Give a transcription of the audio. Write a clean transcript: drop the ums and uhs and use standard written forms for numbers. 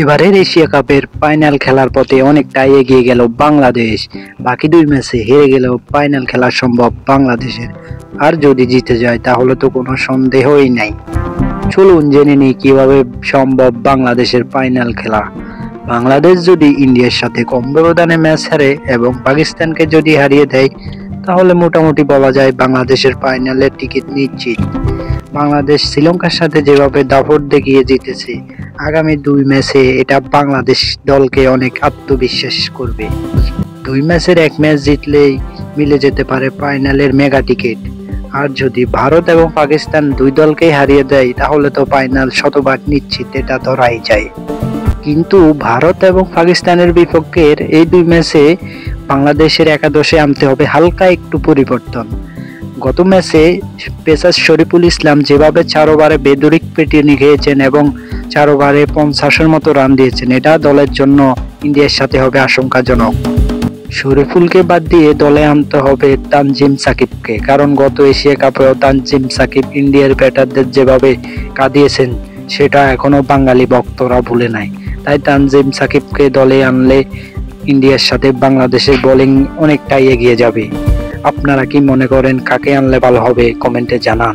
এবারের এশিয়া কাপের ফাইনাল খেলার পথে অনেকটাই এগিয়ে গেল বাংলাদেশ। বাকি দুই ম্যাচে হেরে গেলেও ফাইনাল খেলা সম্ভব বাংলাদেশের। আর যদি জিতে যায় তাহলে তো কোনো সন্দেহই নাই। চলুন জেনে নিই কিভাবে সম্ভব বাংলাদেশের ফাইনাল খেলা। বাংলাদেশ যদি ইন্ডিয়ার সাথে কম ব্যবধানে ম্যাচ হারে এবং পাকিস্তানকে যদি হারিয়ে দেয় তাহলে মোটামুটি বলা যায় বাংলাদেশের ফাইনালের টিকিট নিশ্চিত। বাংলাদেশ শ্রীলঙ্কার সাথে যেভাবে দাপট দেখিয়ে জিতেছে, আগামী দুই ম্যাচে এটা বাংলাদেশ দলকে অনেক আত্মবিশ্বাস করবে। দুই ম্যাচের এক ম্যাচ জিতলেই মিলে যেতে পারে ফাইনালের মেগা টিকিট। আর যদি ভারত এবং পাকিস্তান দুই দলকেই হারিয়ে দেয় তাহলে তো ফাইনাল শতভাগ নিশ্চিত, এটা ধরাই যায়। কিন্তু ভারত এবং পাকিস্তানের বিপক্ষের এই দুই ম্যাচে বাংলাদেশের একাদশে আনতে হবে হালকা একটু পরিবর্তন। গত ম্যাচে পেসার শরীফুল ইসলাম যেভাবে 4 ওভারে বেদরিক পেটিয়ে খেয়েছেন এবং 4 ওভারে 50-এর মতো রান দিয়েছেন, এটা দলের জন্য ইন্ডিয়ার সাথে হবে আশঙ্কাজনক। শরীফুলকে বাদ দিয়ে দলে আনতে হবে তানজিম সাকিবকে, কারণ গত এশিয়া কাপেও তানজিম সাকিব ইন্ডিয়ার ব্যাটারদের যেভাবে কাঁদিয়েছেন সেটা এখনো বাঙালি ভক্তরা ভুলে নাই। তাই তানজিম সাকিবকে দলে আনলে ইন্ডিয়ার সাথে বাংলাদেশের বোলিং অনেকটাই এগিয়ে যাবে। আপনারা কি মনে করেন, কাকে আনলে ভালো হবে? কমেন্টে জানান।